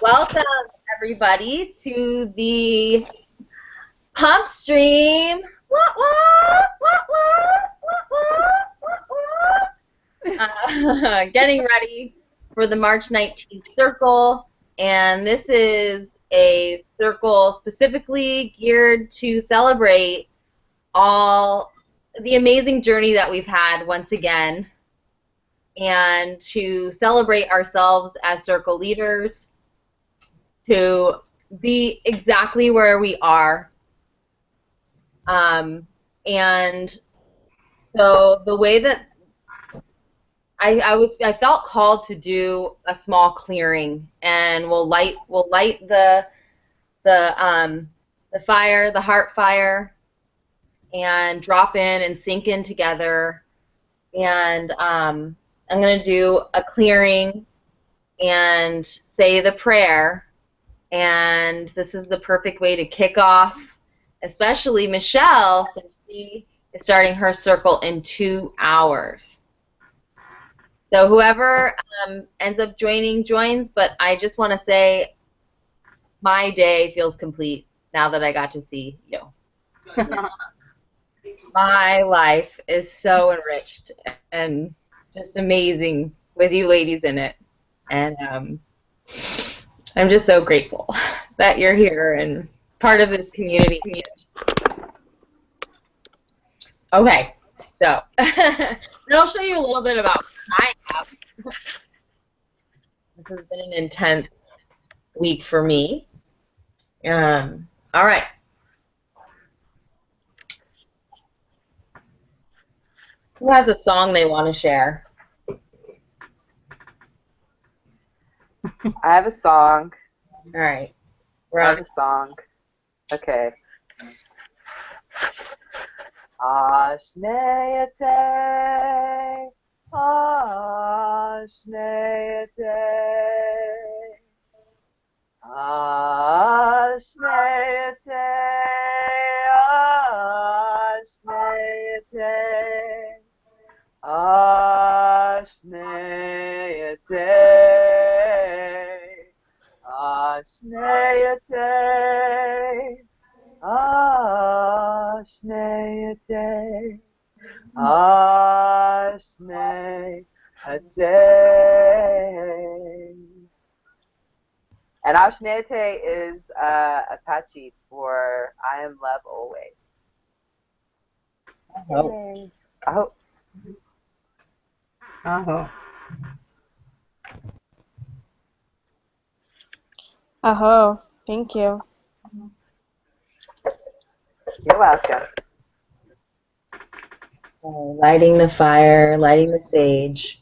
Welcome, everybody, to the PUMPSTREAM. Getting ready for the March 19th circle, and this is a circle specifically geared to celebrate all the amazing journey that we've had once again, and to celebrate ourselves as circle leaders, to be exactly where we are. And so the way that I felt called to do a small clearing, and we'll light the fire, the heart fire, and drop in and sink in together. And I'm going to do a clearing and say the prayer. And this is the perfect way to kick off, especially Michelle, since she is starting her circle in 2 hours. So whoever ends up joining, joins, but I just want to say my day feels complete now that I got to see you. My life is so enriched and just amazing with you ladies in it. And I'm just so grateful that you're here and part of this community. Okay, so then I'll show you a little bit about what I have. This has been an intense week for me. All right. Who has a song they want to share? I have a song. All right. I have a song. Okay. Ashneate, Ashneate, Ashneate, Ashneate, Ashneate, Ashneate, Ashneate, Ashneate. And Ashneate is Apache for I am love always. Oh. Oh. Aho. Aho. Thank you. You're welcome. Oh, lighting the fire, lighting the sage.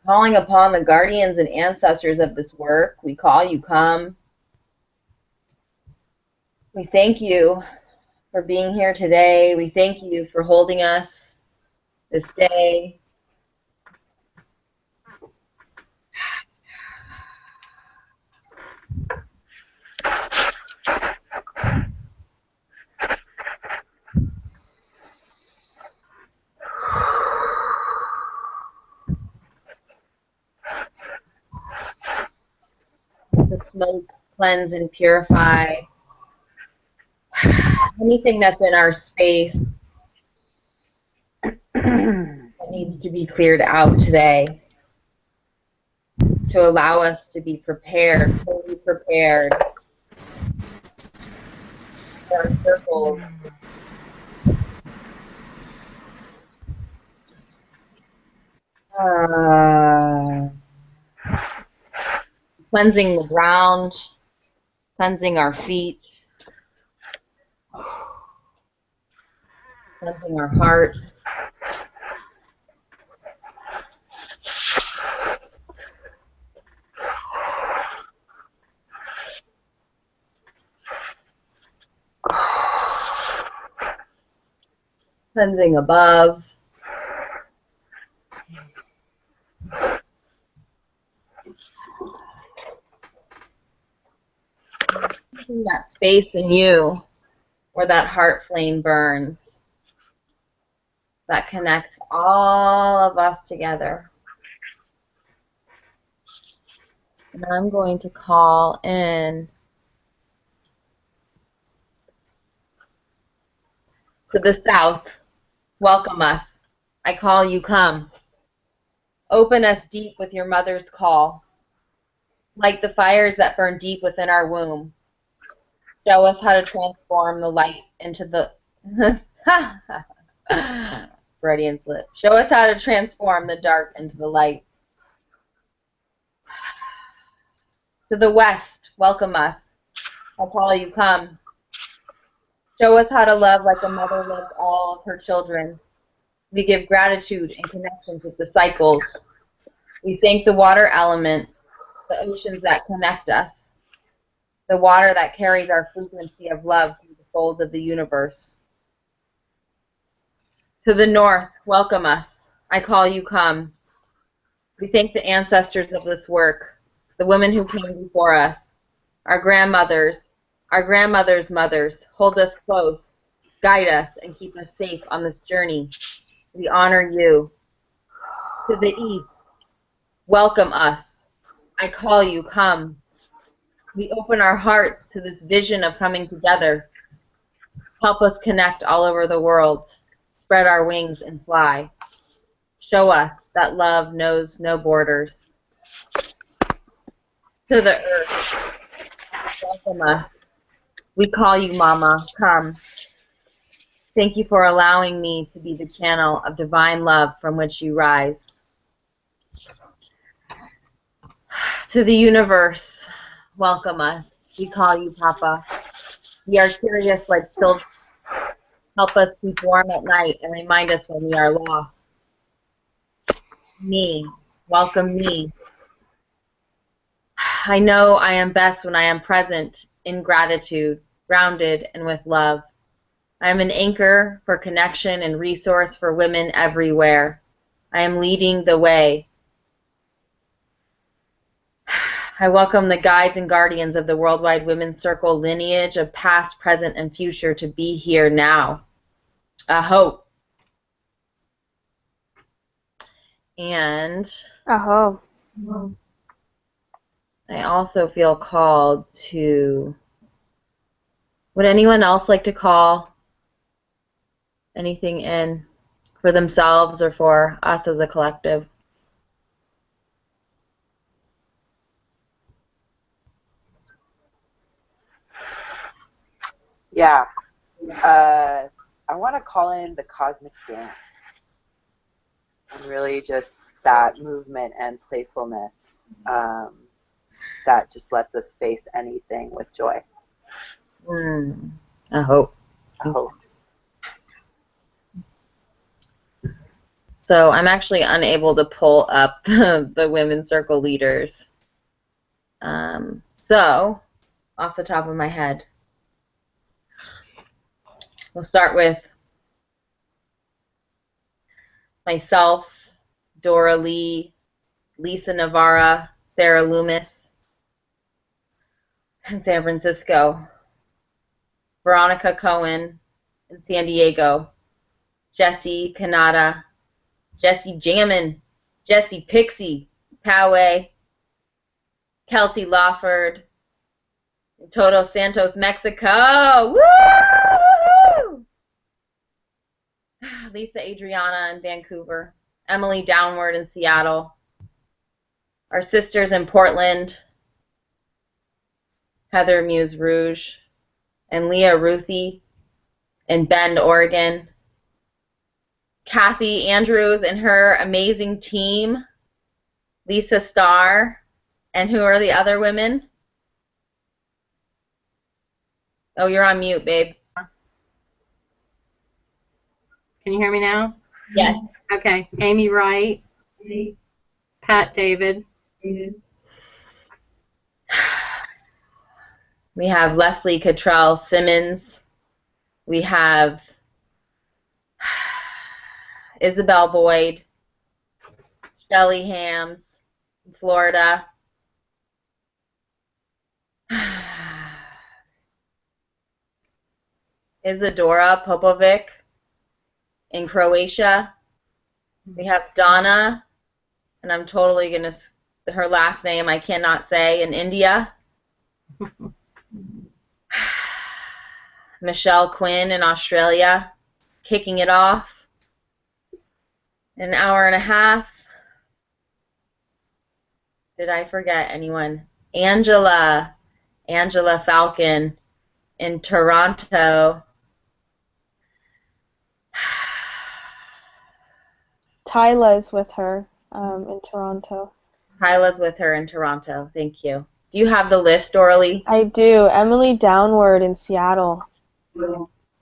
Calling upon the guardians and ancestors of this work. We call you, come. We thank you for being here today. We thank you for holding us this day. The smoke cleanse and purify anything that's in our space that needs to be cleared out today, to allow us to be prepared, fully prepared for our circles. Cleansing the ground, cleansing our feet, cleansing our hearts. Cleansing above. Cleansing that space in you where that heart flame burns. that connects all of us together. And I'm going to call in to the south. Welcome us. I call you, come. Open us deep with your mother's call. Like the fires that burn deep within our womb. Show us how to transform the light into the Freudian slip. Show us how to transform the dark into the light. To the west, welcome us. I call you, come. Show us how to love like a mother loves all of her children. We give gratitude and connections with the cycles. We thank the water element, the oceans that connect us, the water that carries our frequency of love through the folds of the universe. To the north, welcome us. I call you, come. We thank the ancestors of this work, the women who came before us, our grandmothers mothers. Hold us close, guide us, and keep us safe on this journey. We honor you. To the east, welcome us. I call you, come. We open our hearts to this vision of coming together. Help us connect all over the world. Spread our wings and fly. Show us that love knows no borders. To the earth, welcome us. We call you, Mama, come. Thank you for allowing me to be the channel of divine love from which you rise. To the universe, welcome us. We call you, Papa. We are curious like children. Help us keep warm at night and remind us when we are lost. Me, welcome me. I know I am best when I am present in gratitude, grounded and with love. I am an anchor for connection and resource for women everywhere. I am leading the way. I welcome the guides and guardians of the Worldwide Women's Circle lineage of past, present, and future to be here now. Aho. And Aho. I also feel called to, would anyone else like to call anything in for themselves or for us as a collective? Yeah. I want to call in the cosmic dance and really just that movement and playfulness that just lets us face anything with joy. I hope. I hope. So I'm actually unable to pull up the Women's Circle leaders. So, off the top of my head, we'll start with myself, Dora Lee, Lisa Navarra, Sarah Loomis in San Francisco, Veronica Cohen in San Diego, Jessie Kanata, Jessie Jammin, Jessie Pixie, Poway, Kelsey Lawford, Toto Santos, Mexico. Woo! Lisa Adriana in Vancouver, Emily Downward in Seattle, our sisters in Portland, Heather Muse Rouge, and Leah Ruthie in Bend, Oregon, Kathy Andrews and her amazing team, Lisa Starr, and who are the other women? Oh, you're on mute, babe. Can you hear me now? Yes. Okay. Amy Wright, Pat David. We have Leslie Cottrell Simmons. We have Isabel Boyd, Shelley Hams in Florida. Isadora Popovic in Croatia. We have Donna, and I'm totally going to, her last name I cannot say, in India. Michelle Quinn in Australia, kicking it off. An hour and a half. Did I forget anyone? Angela Falcon in Toronto. Tyla's with her in Toronto. Hyla's with her in Toronto. Thank you. Do you have the list, Doralee? I do. Emily Downward in Seattle.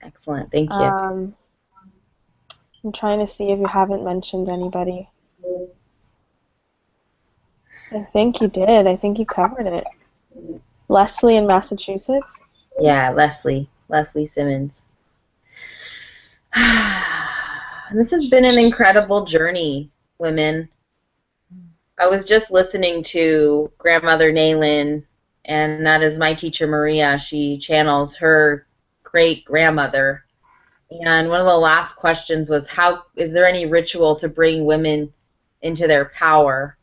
Excellent. Thank you. I'm trying to see if you haven't mentioned anybody. I think you did. I think you covered it. Leslie in Massachusetts? Yeah, Leslie Simmons. This has been an incredible journey, women. I was just listening to Grandmother Naylin, and that is my teacher Maria. She channels her great-grandmother. And one of the last questions was, is there any ritual to bring women into their power?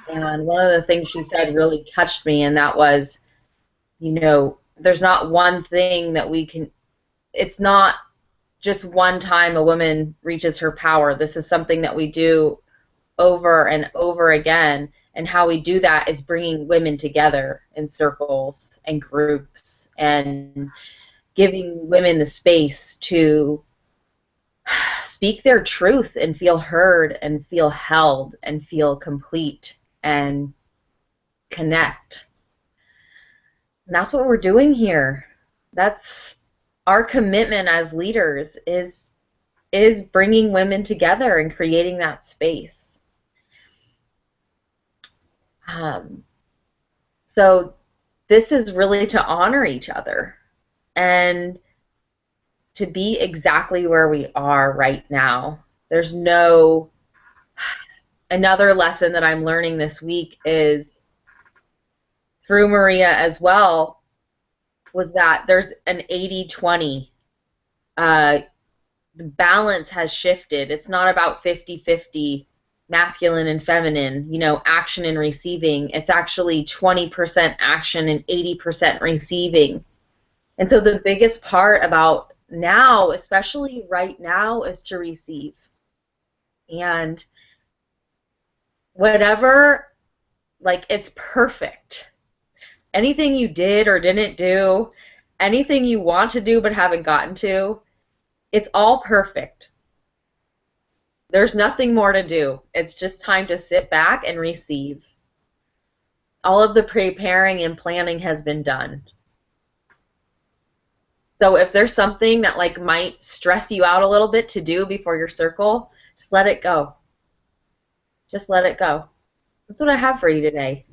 And one of the things she said really touched me, and that was, there's not one thing that we can, it's not just one time a woman reaches her power. This is something that we do over and over again, and how we do that is bringing women together in circles and groups and giving women the space to speak their truth and feel heard and feel held and feel complete and connect. And that's what we're doing here. That's our commitment as leaders, is bringing women together and creating that space. So this is really to honor each other and to be exactly where we are right now. There's another lesson that I'm learning this week is through Maria as well, was that there's an 80-20. The balance has shifted. It's not about 50-50 masculine and feminine, action and receiving. It's actually 20% action and 80% receiving. And so the biggest part about now, especially right now, is to receive. And whatever, it's perfect. Anything you did or didn't do, anything you want to do but haven't gotten to, it's all perfect. There's nothing more to do. It's just time to sit back and receive. All of the preparing and planning has been done. So if there's something that might stress you out a little bit to do before your circle, just let it go. Just let it go. That's what I have for you today.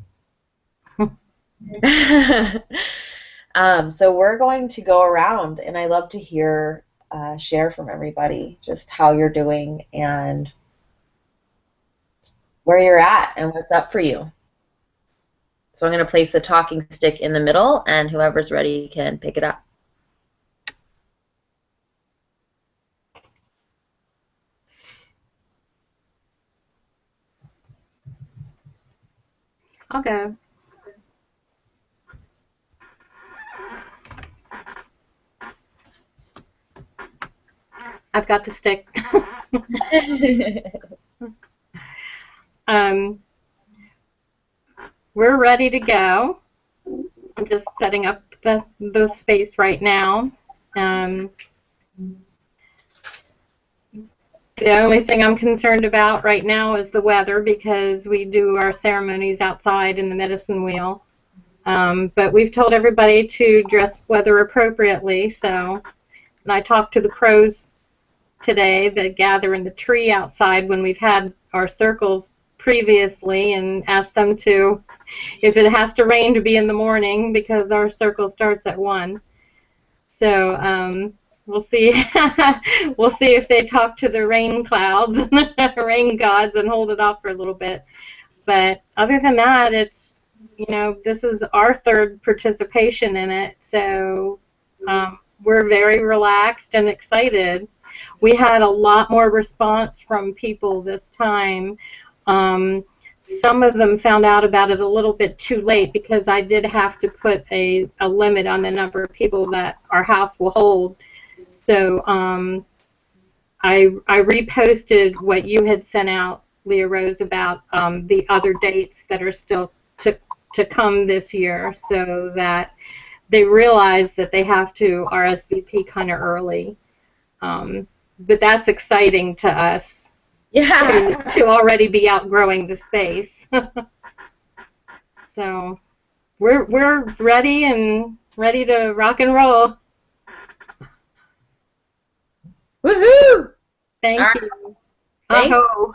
So we're going to go around, and I love to hear share from everybody just how you're doing and where you're at and what's up for you. So I'm going to place the talking stick in the middle, and whoever's ready can pick it up. I'll go. I've got the stick. We're ready to go. I'm just setting up the space right now. The only thing I'm concerned about right now is the weather, because we do our ceremonies outside in the medicine wheel. But we've told everybody to dress weather appropriately. So, and I talked to the crows today that gather in the tree outside when we've had our circles previously, and asked them to, if it has to rain, to be in the morning, because our circle starts at 1. So we'll see. We'll see if they talk to the rain clouds, rain gods, and hold it off for a little bit. But other than that, it's, this is our 3rd participation in it, so we're very relaxed and excited. we had a lot more response from people this time. Some of them found out about it a little bit too late because I did have to put a limit on the number of people that our house will hold. So I reposted what you had sent out, Leah Rose, about the other dates that are still to come this year, so that they realize that they have to RSVP kind of early. But that's exciting to us. Yeah. To already be outgrowing the space. So we're ready and ready to rock and roll. Woohoo! Thank All you. Thank Aho.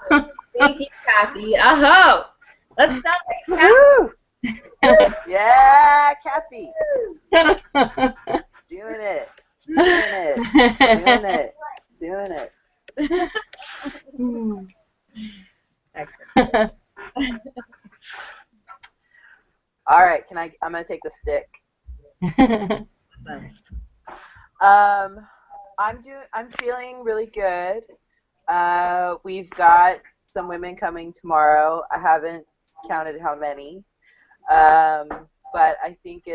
Thank you, Kathy. Aho! Let's celebrate, Kathy. Woohoo! Yeah, Kathy. Doing it. Doing it. Doing it. Doing it. All right, I'm gonna take the stick. I'm feeling really good. We've got some women coming tomorrow. I haven't counted how many. But I think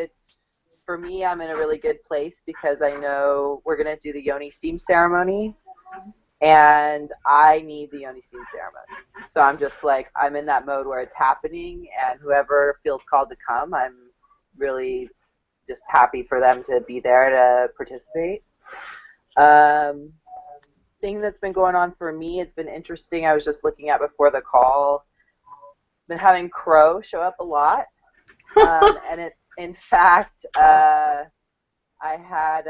for me, I'm in a really good place because I know we're going to do the Yoni Steam ceremony, and I need the Yoni Steam ceremony. So I'm just like, I'm in that mode where it's happening, and whoever feels called to come, I'm really just happy for them to be there to participate. Thing that's been going on for me, it's been interesting. I was just looking at before the call, been having crow show up a lot. And in fact, I had,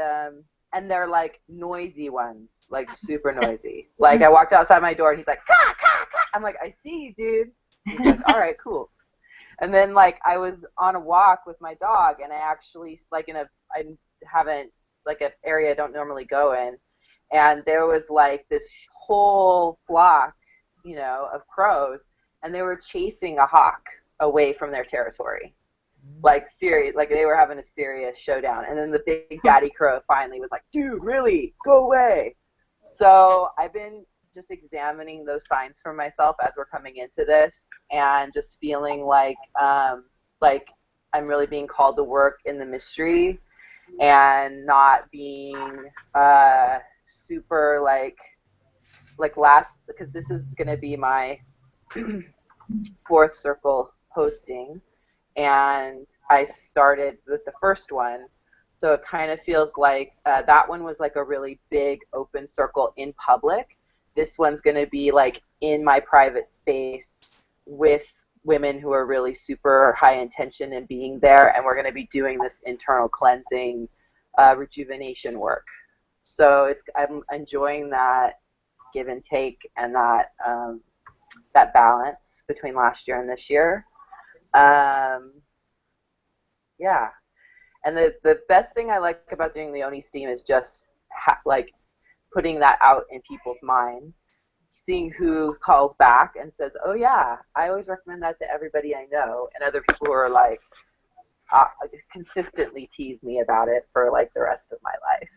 and they're like noisy ones, like super noisy. Like I walked outside my door and he's like, "Caw, caw, caw." I'm like, "I see you, dude." He's like, "All right, cool." And then like I was on a walk with my dog, and I actually like I haven't like an area I don't normally go in, and there was like this whole flock, of crows, and they were chasing a hawk away from their territory. Like serious, like they were having a serious showdown. And then the big daddy crow finally was like, "Dude, really? Go away." So I've been just examining those signs for myself as we're coming into this, and just feeling like I'm really being called to work in the mystery, and not being super like last, because this is going to be my fourth circle hosting. And I started with the first one, so it kind of feels like that one was like a really big open circle in public. This one's going to be like in my private space with women who are really super high intention in being there, and we're going to be doing this internal cleansing, rejuvenation work. So I'm enjoying that give and take, and that that balance between last year and this year. Yeah, and the best thing I like about doing the Oni Steam is just like putting that out in people's minds, seeing who calls back and says, "Oh yeah, I always recommend that to everybody I know," and other people who are like consistently tease me about it for like the rest of my life.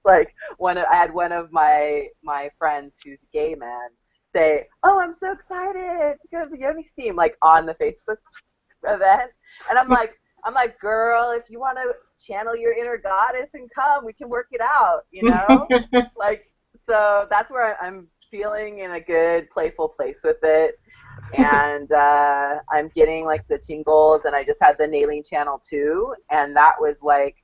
Like I had one of my friends who's a gay man say, "Oh, I'm so excited to go to the Yoni Steam," like on the Facebook event, and I'm like, "Girl, if you want to channel your inner goddess and come, we can work it out," like, so that's where I'm feeling in a good, playful place with it, and I'm getting like the tingles, and I just had the nailing channel too, and that was like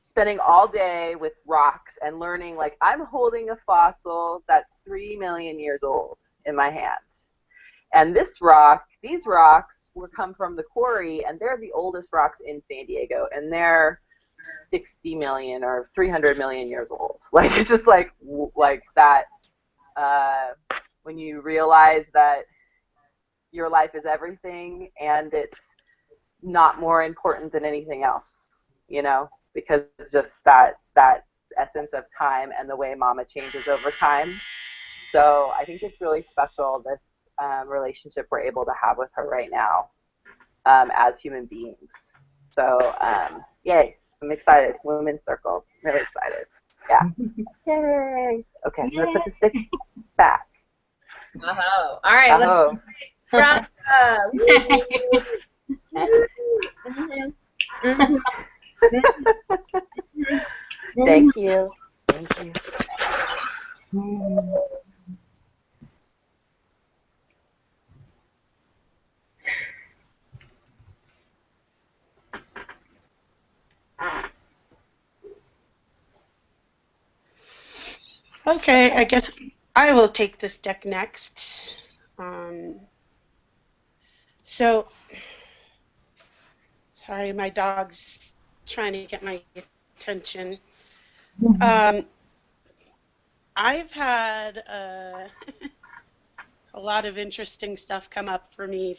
spending all day with rocks and learning, like, I'm holding a fossil that's 3 million years old in my hand. And these rocks come from the quarry, and they're the oldest rocks in San Diego, and they're 60 million or 300 million years old. Like, it's just like that, when you realize that your life is everything, and it's not more important than anything else, because it's just that essence of time and the way Mama changes over time. So I think it's really special, this relationship we're able to have with her right now, as human beings. So yay, I'm excited. Women's Circle, really excited. Yeah. Yay. Okay, I'm going to put the stick back. Oh. All right, Oh. let's Mhm. Mhm. Mhm. Thank you. Thank you. Okay, I guess I will take this deck next. So, sorry, my dog's trying to get my attention. I've had a lot of interesting stuff come up for me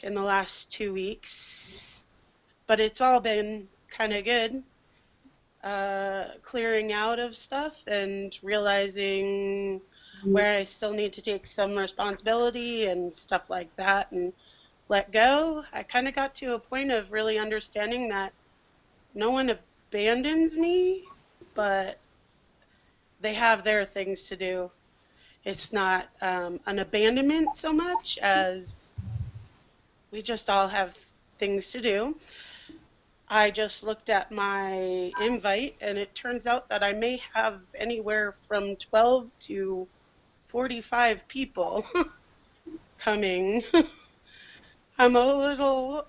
in the last 2 weeks, but it's all been kind of good. Clearing out of stuff and realizing where I still need to take some responsibility and stuff like that and let go. I kind of got to a point of really understanding that no one abandons me, but they have their things to do. It's not an abandonment so much as we just all have things to do. I just looked at my invite, and it turns out that I may have anywhere from 12 to 45 people coming. I'm a little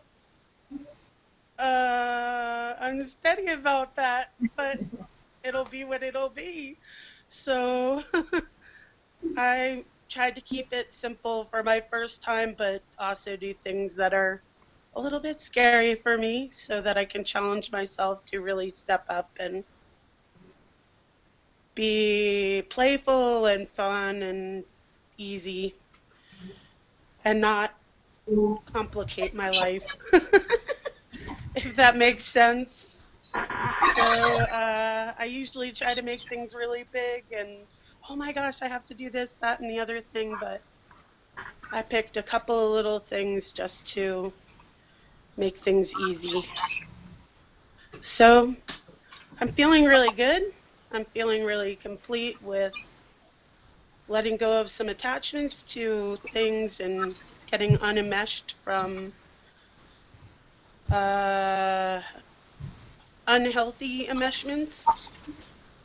unsteady about that, but it'll be what it'll be. So I tried to keep it simple for my first time, but also do things that are a little bit scary for me so that I can challenge myself to really step up and be playful and fun and easy and not complicate my life, if that makes sense. So I usually try to make things really big and, oh my gosh, I have to do this, that, and the other thing, but I picked a couple of little things just to make things easy. So I'm feeling really good. I'm feeling really complete with letting go of some attachments to things and getting unenmeshed from unhealthy enmeshments.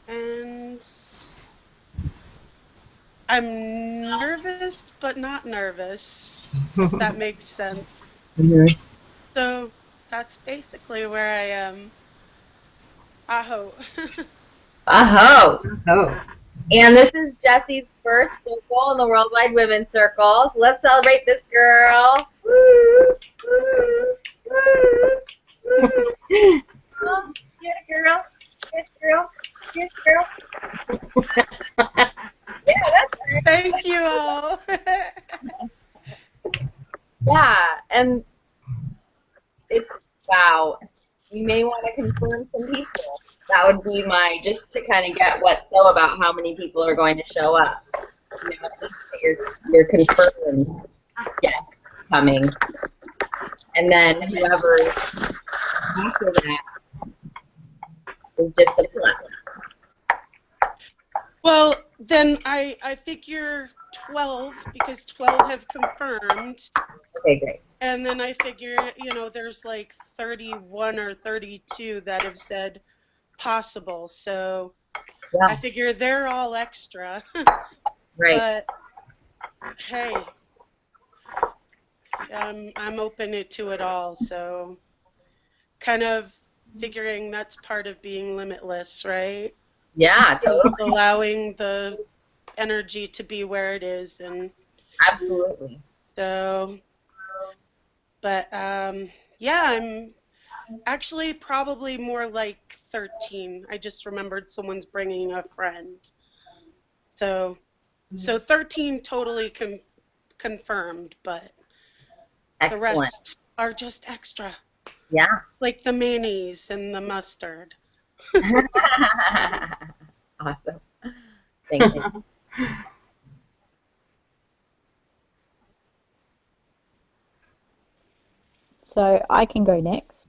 And I'm nervous, but not nervous, if that makes sense. So that's basically where I am. Aho. Aho. Oh. And this is Jessie's first circle in the Worldwide Women's Circle. So let's celebrate this girl. Woo, woo, woo, woo. Oh, get it, girl. Get it, girl. Get it, girl. Yeah, that's right. Thank you all. Yeah, and it's, wow. You may want to confirm some people. That would be my, just to kind of get what's so about how many people are going to show up. You know, at least you're confirmed guests coming. And then whoever after that is just a plus. Well, then I figure 12 because 12 have confirmed. Okay, great. And then I figure, there's like 31 or 32 that have said possible. So Yeah. I figure they're all extra. Right. But hey, I'm open to it all. So kind of figuring that's part of being limitless, right? Yeah, Just totally. allowing the energy to be where it is. And Absolutely. so, but yeah, I'm actually probably more like 13. I just remembered someone's bringing a friend. So 13 totally confirmed, but Excellent. the rest are just extra. Yeah. Like the mayonnaise and the mustard. Awesome. Thank you. So I can go next.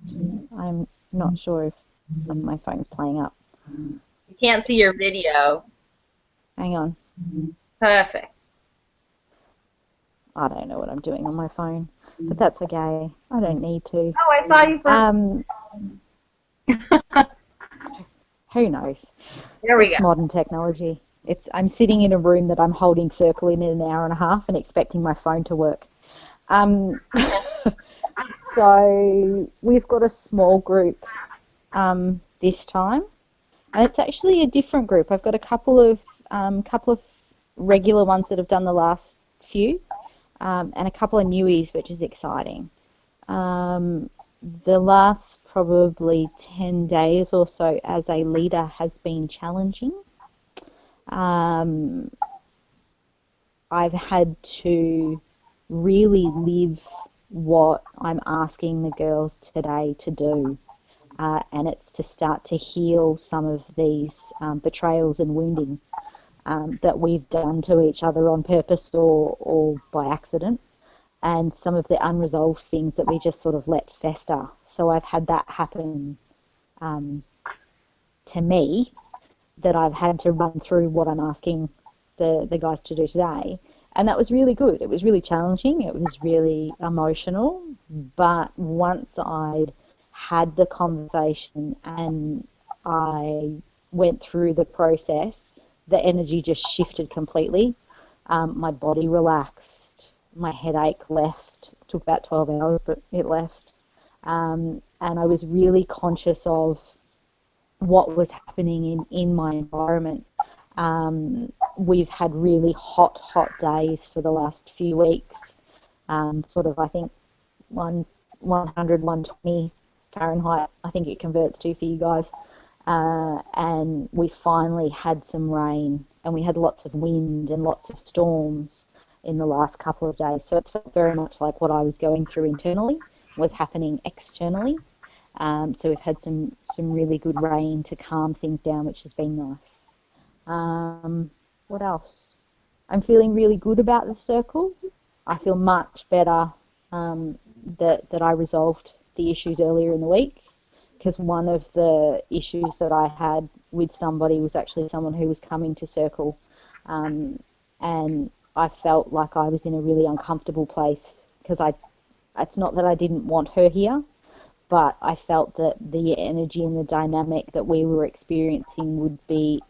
I'm not sure if my phone's playing up. You can't see your video. Hang on. Perfect. I don't know what I'm doing on my phone, but that's okay. I don't need to. Oh, I saw you for. Who knows? There we It's go. modern technology. I'm sitting in a room that I'm holding Circle in an hour and a half and expecting my phone to work. So we've got a small group this time, and it's actually a different group. I've got a couple of regular ones that have done the last few, and a couple of newies, which is exciting. The last probably 10 days or so as a leader has been challenging. I've had to really live what I'm asking the girls today to do, and it's to start to heal some of these betrayals and wounding that we've done to each other on purpose or by accident, and some of the unresolved things that we just sort of let fester. So I've had that happen to me, that I've had to run through what I'm asking the guys to do today. And that was really good. It was really challenging. It was really emotional. But once I'd had the conversation and I went through the process, the energy just shifted completely. My body relaxed. My headache left. It took about 12 hours, but it left. And I was really conscious of what was happening in my environment. We've had really hot days for the last few weeks. Sort of, I think, 100, 120 Fahrenheit, I think it converts to for you guys. And we finally had some rain, and we had lots of wind and lots of storms in the last couple of days. So it felt very much like what I was going through internally was happening externally. So we've had some really good rain to calm things down, which has been nice. What else? I'm feeling really good about the circle. I feel much better that I resolved the issues earlier in the week, because one of the issues that I had with somebody was actually someone who was coming to circle, and I felt like I was in a really uncomfortable place, because it's not that I didn't want her here, but I felt that the energy and the dynamic that we were experiencing would be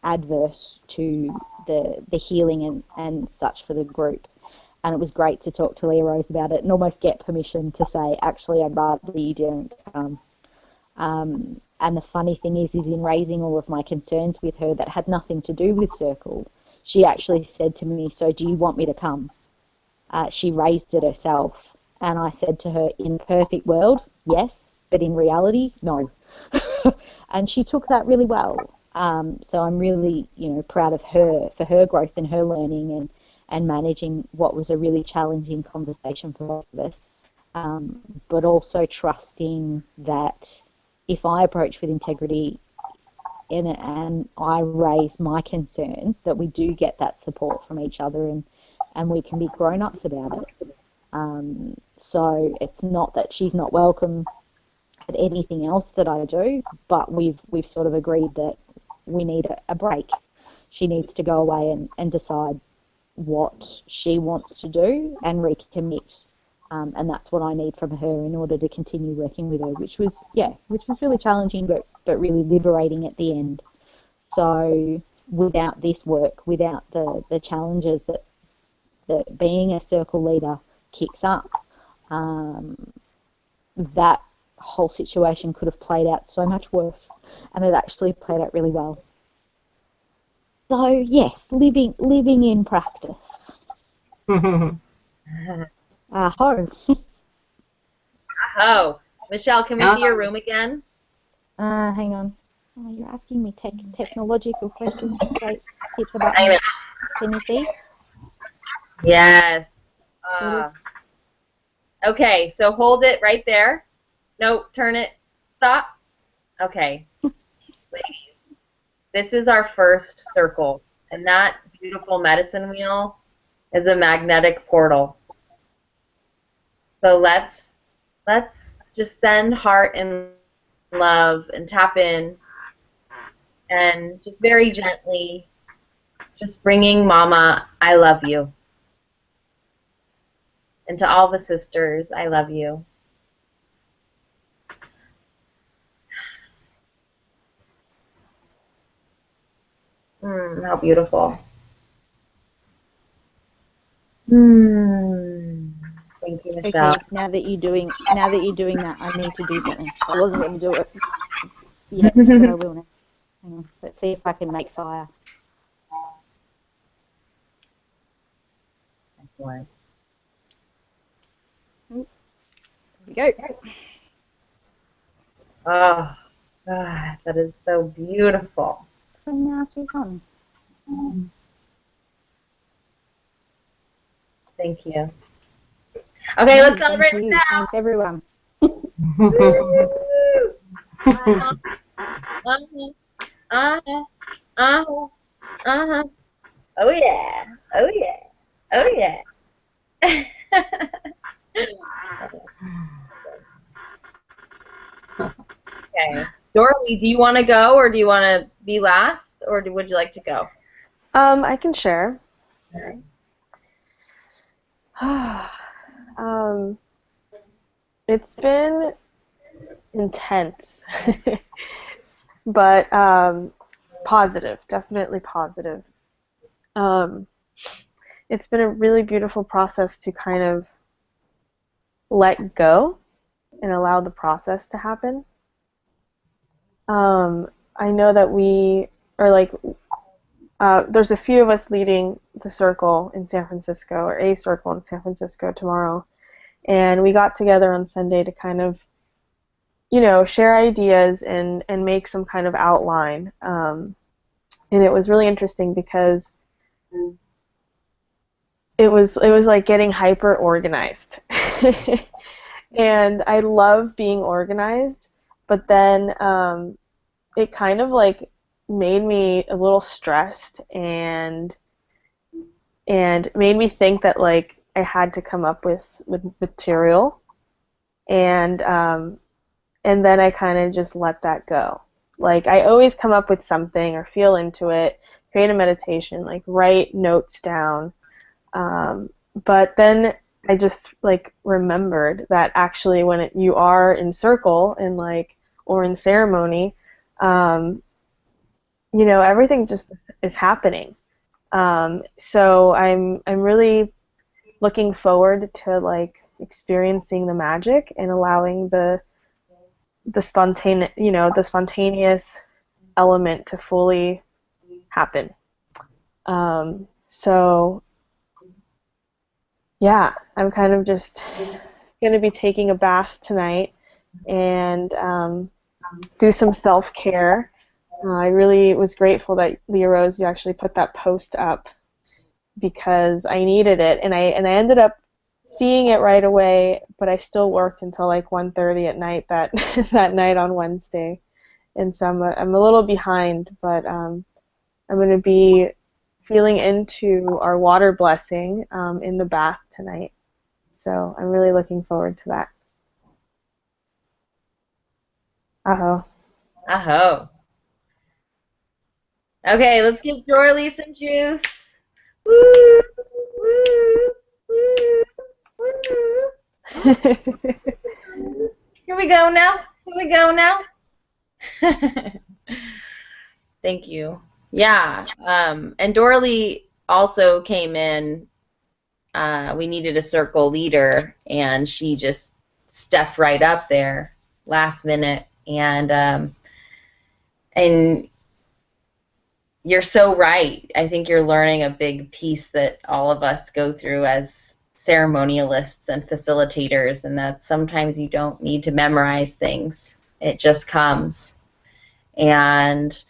adverse to the healing and such for the group. And it was great to talk to Leah Rose about it and almost get permission to say, actually, I'd rather you didn't come. And the funny thing is in raising all of my concerns with her that had nothing to do with Circle, she actually said to me, so do you want me to come? She raised it herself. And I said to her, in a perfect world, yes, but in reality, no. And she took that really well. So I'm really, proud of her for her growth and her learning and managing what was a really challenging conversation for both of us. But also trusting that if I approach with integrity and I raise my concerns, that we do get that support from each other and we can be grown-ups about it. So it's not that she's not welcome at anything else that I do, but we've sort of agreed that we need a break. She needs to go away and decide what she wants to do and recommit. And that's what I need from her in order to continue working with her, which was really challenging, but really liberating at the end. So without this work, without the challenges that being a circle leader kicks up, that whole situation could have played out so much worse, and it actually played out really well. So yes, living in practice. Ho. Oh, Michelle, can we see your room again? Hang on. Oh, you're asking me technological questions. Wait, hit the button. Can you see? Yes. Okay, so hold it right there. Nope, turn it. Stop. Okay. Ladies, this is our first circle, and that beautiful medicine wheel is a magnetic portal. So let's just send heart and love and tap in and just very gently Just bringing Mama, I love you. And to all the sisters, I love you. How beautiful. Thank you, Michelle. Okay, now that you're doing that, I need to do something. I wasn't going to do it yet, but I will now. Hang on. Let's see if I can make fire. Excellent. Here we go. Oh, God, that is so beautiful. So now she's on. Thank you. Okay, let's celebrate Thank you. now. Thanks, everyone. Oh yeah. Oh yeah. Oh yeah. Okay. Dorothy, do you want to go or do you want to be last or would you like to go? I can share. Okay. It's been intense, but positive, definitely positive. It's been a really beautiful process to kind of let go and allow the process to happen. I know that we are like, there's a few of us leading the circle in San Francisco, or a circle in San Francisco tomorrow, and we got together on Sunday to kind of, share ideas and make some kind of outline. And it was really interesting because it was like getting hyper organized. And I love being organized, but then it kind of like made me a little stressed and made me think that like I had to come up with material, and then I kind of just let that go. Like I always come up with something or feel into it, create a meditation, like write notes down. But then I just like remembered that actually when you are in circle and like or in ceremony, everything just is happening. So I'm really looking forward to like experiencing the magic and allowing the spontaneous element to fully happen. So yeah, I'm kind of just going to be taking a bath tonight and do some self-care. I really was grateful that Leah Rose, you actually put that post up because I needed it, and I ended up seeing it right away, but I still worked until like 1:30 at night that that night on Wednesday, and so I'm a little behind, but I'm going to be feeling into our water blessing in the bath tonight, so I'm really looking forward to that. Uh-oh. Aho. Okay, let's give Dorley some juice. Woo! Woo! Woo! Woo! Here we go now. Here we go now. Thank you. Yeah, and Dorley also came in. We needed a circle leader, and she just stepped right up there last minute. And you're so right. I think you're learning a big piece that all of us go through as ceremonialists and facilitators, and that sometimes you don't need to memorize things. It just comes. And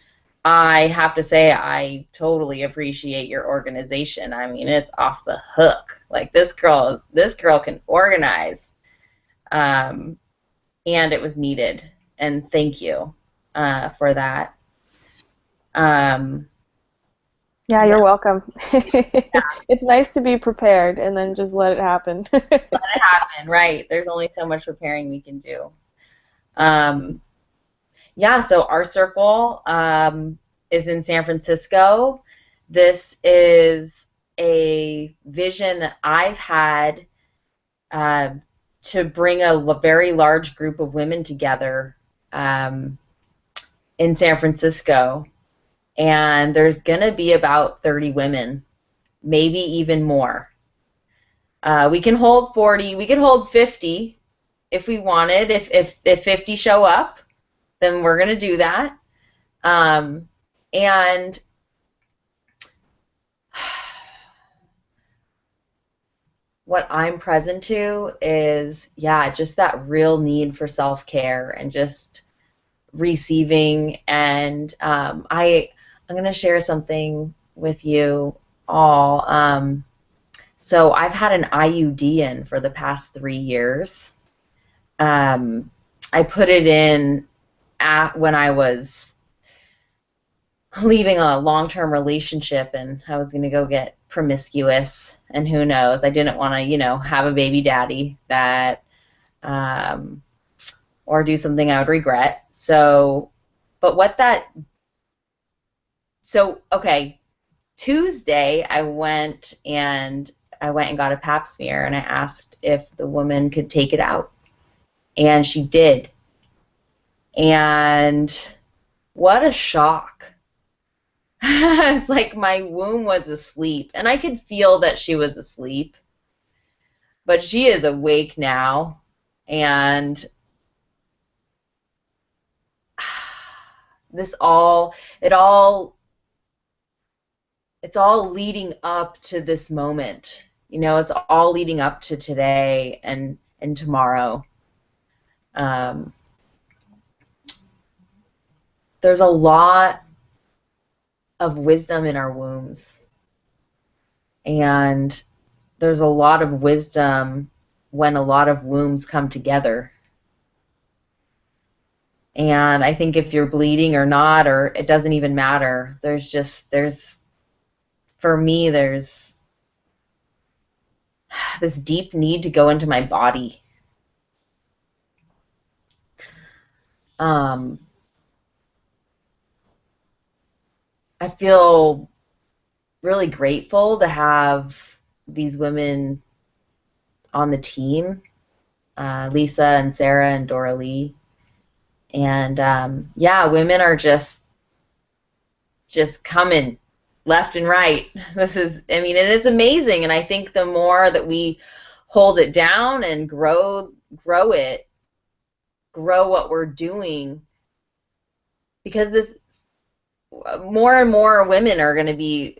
I have to say I totally appreciate your organization. I mean, it's off the hook. Like this girl can organize. And it was needed. And thank you for that. Yeah, you're welcome. It's nice to be prepared and then just let it happen. Let it happen, right. There's only so much preparing we can do. Yeah, so our circle is in San Francisco, this is a vision that I've had to bring a very large group of women together in San Francisco. And there's going to be about 30 women, maybe even more. We can hold 40, we could hold 50 if we wanted. If 50 show up, then we're going to do that. And what I'm present to is, yeah, just that real need for self-care and just receiving. And I'm going to share something with you all. So I've had an IUD in for the past 3 years. I put it in when I was leaving a long-term relationship, and I was going to go get promiscuous, and who knows, I didn't want to, have a baby daddy that, or do something I would regret. So, okay, Tuesday I went and got a pap smear, and I asked if the woman could take it out, and she did. And what a shock. It's like my womb was asleep, and I could feel that she was asleep, but she is awake now, and it's all leading up to this moment. It's all leading up to today and tomorrow. There's a lot of wisdom in our wombs, and there's a lot of wisdom when a lot of wombs come together. And I think if you're bleeding or not, or it doesn't even matter, for me, there's this deep need to go into my body. I feel really grateful to have these women on the team, Lisa and Sarah and Dora Lee. And yeah, women are just coming left and right. And it's amazing. And I think the more that we hold it down and grow what we're doing, because more and more women are going to be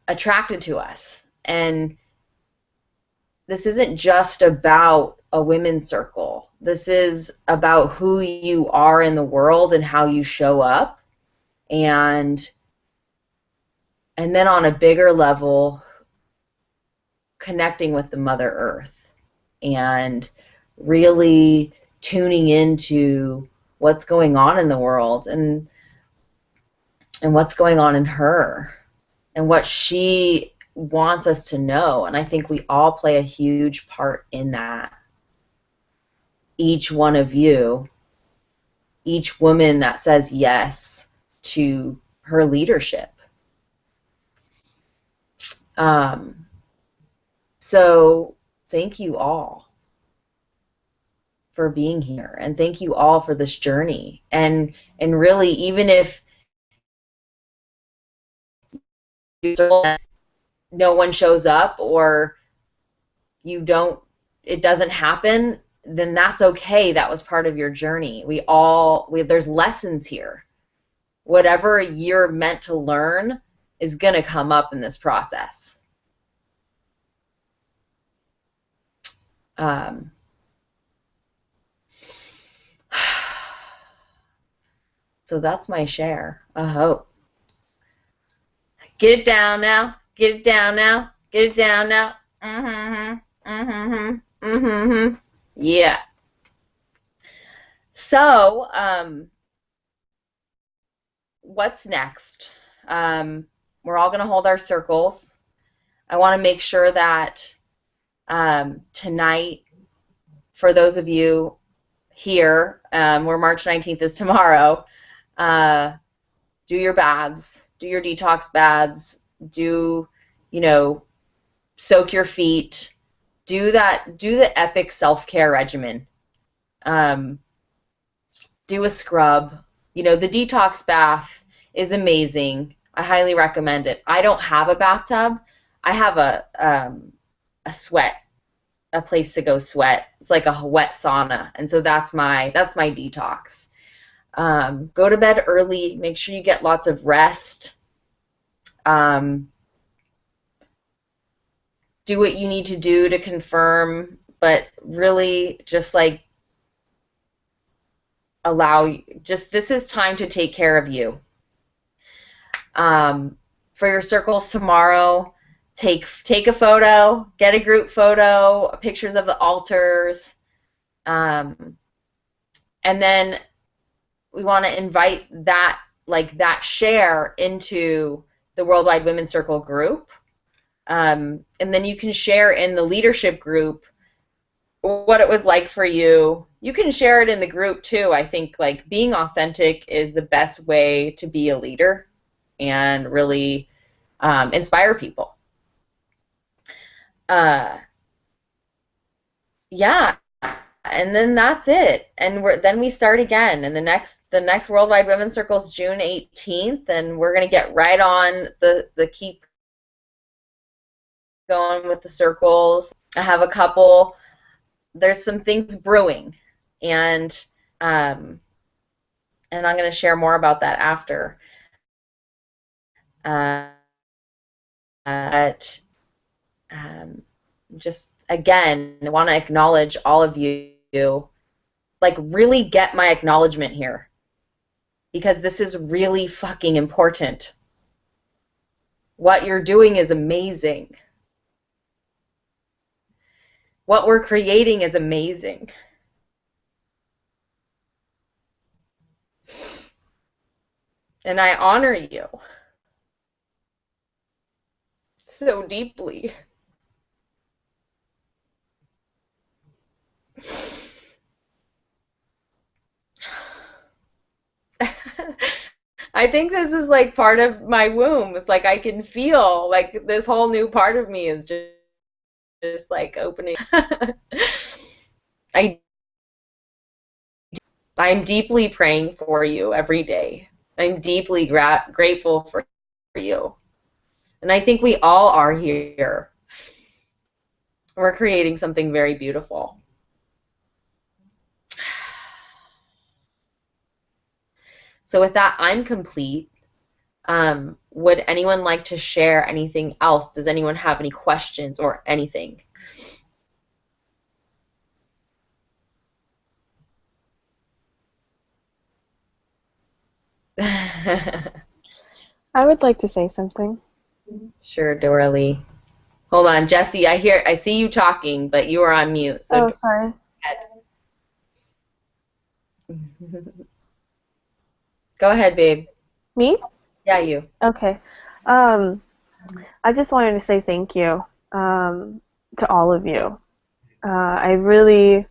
attracted to us. And this isn't just about a women's circle. This is about who you are in the world and how you show up. And then on a bigger level, connecting with the Mother Earth and really tuning into what's going on in the world and what's going on in her and what she wants us to know. And I think we all play a huge part in that. Each one of you, each woman that says yes to her leadership. So thank you all for being here, and thank you all for this journey. And really, even if no one shows up or it doesn't happen, then that's okay. That was part of your journey. There's lessons here. Whatever you're meant to learn is going to come up in this process. So that's my share. I hope. Get it down now. Get it down now. Get it down now. Yeah. So, what's next? We're all going to hold our circles. I want to make sure that tonight, for those of you here, where March 19th is tomorrow, do your baths. do your detox baths, do, you know, soak your feet, do the epic self-care regimen. Do a scrub. You know, the detox bath is amazing. I highly recommend it. I don't have a bathtub. I have a sweat, a place to go sweat. It's like a wet sauna, and so that's my detox. Go to bed early. Make sure you get lots of rest. Um, do what you need to do to confirm, but really just like this is time to take care of you. For your circles tomorrow, take a photo, get a group photo, pictures of the altars, and then we want to invite that share into the Worldwide Women's Circle group. And then you can share in the leadership group what it was like for you. You can share it in the group too. I think like being authentic is the best way to be a leader and really inspire people. Yeah, and then that's it. And then we start again. And the next Worldwide Women's Circle is June 18th, and we're gonna get right on the keep going with the circles. I have a couple. There's some things brewing, and I'm gonna share more about that after. But just again, I want to acknowledge all of you. Like, really get my acknowledgement here, because this is really fucking important. What you're doing is amazing. What we're creating is amazing. And I honor you so deeply. I think this is like part of my womb. It's like I can feel like this whole new part of me is just like opening. I I'm deeply praying for you every day. I'm deeply grateful for you. And I think we all are here. We're creating something very beautiful. So with that, I'm complete. Would anyone like to share anything else? Does anyone have any questions or anything? I would like to say something. Sure, Doralee. Hold on, Jesse. I see you talking, but you are on mute. So sorry. Go ahead, babe. Me? Yeah, you. Okay. I just wanted to say thank you to all of you. I really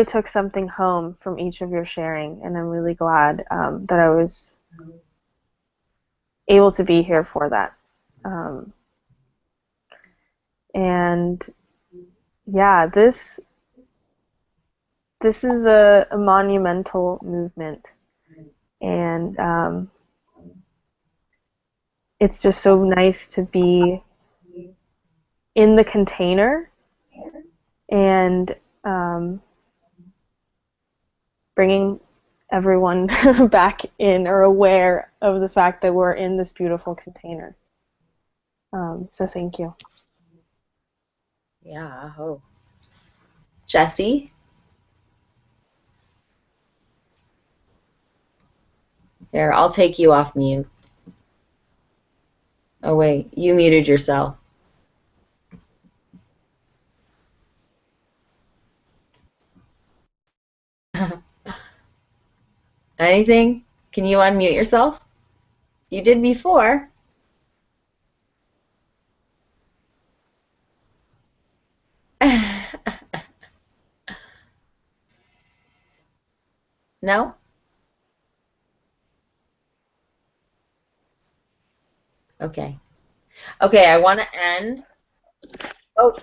took something home from each of your sharing, and I'm really glad that I was able to be here for that. And yeah, this is a monumental movement, and it's just so nice to be in the container and bringing everyone back in or aware of the fact that we're in this beautiful container. So thank you. Yeah. Oh. Jesse? There, I'll take you off mute. Oh, wait. You muted yourself. Anything? Can you unmute yourself? You did before. No? Okay. Okay, I want to end. Oh,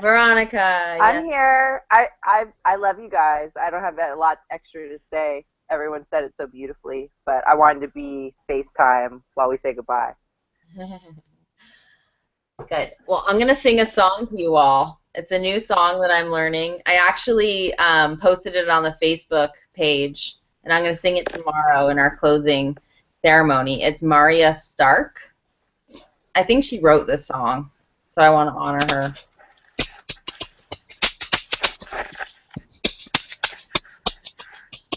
Veronica, I'm yes. here. I love you guys. I don't have a lot extra to say. Everyone said it so beautifully, but I wanted to be FaceTime while we say goodbye. Good. Well, I'm going to sing a song to you all. It's a new song that I'm learning. I actually posted it on the Facebook page, and I'm going to sing it tomorrow in our closing ceremony. It's Maria Stark. I think she wrote this song, so I want to honor her.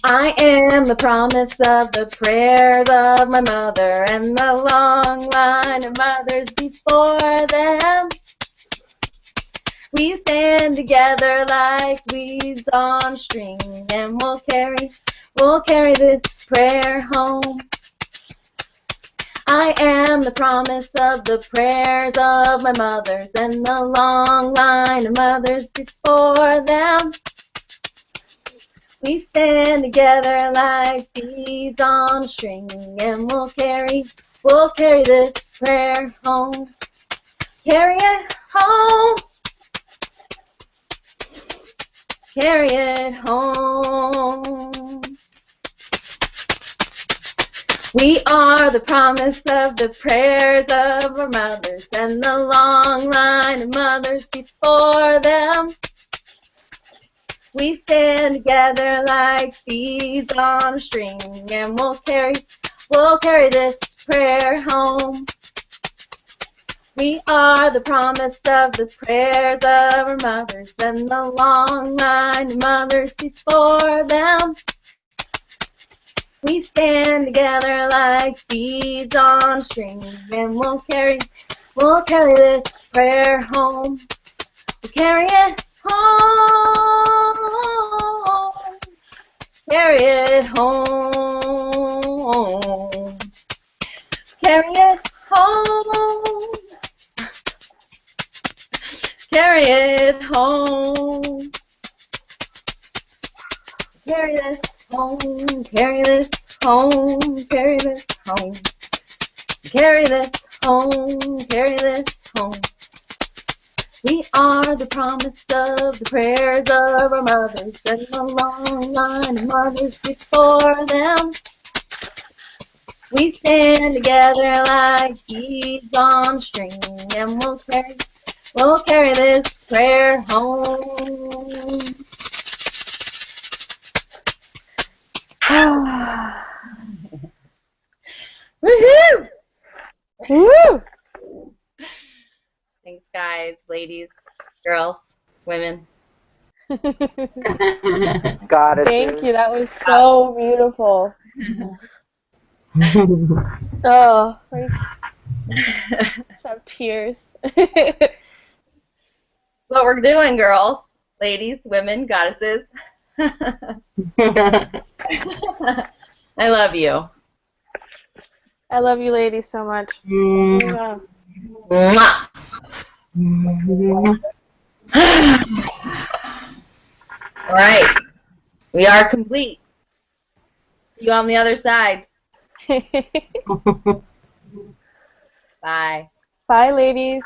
I am the promise of the prayers of my mother and the long line of mothers before them. We stand together like weeds on string, and we'll carry this prayer home. I am the promise of the prayers of my mothers and the long line of mothers before them. We stand together like beads on a string, and we'll carry this prayer home. Carry it home. Carry it home. We are the promise of the prayers of our mothers and the long line of mothers before them. We stand together like beads on a string, and we'll carry this prayer home. We are the promise of the prayers of our mothers and the long line of mothers before them. We stand together like beads on a string, and we'll carry this prayer home. We'll carry it home. Carry it home. Carry it home. Carry it home. Carry this home. Carry this home. Carry this home. Carry this home. Carry this home. We are the promise of the prayers of our mothers and the long line of mothers before them. We stand together like beads on a string, and we'll carry this prayer home. Woohoo! Woo! Thanks, guys, ladies, girls, women. Goddesses. Thank you. That was so beautiful. Oh, I just have tears. What we're doing, girls, ladies, women, goddesses. I love you. I love you ladies so much. Mwah. Mwah. All right. We are complete. See you on the other side. Bye. Bye, ladies.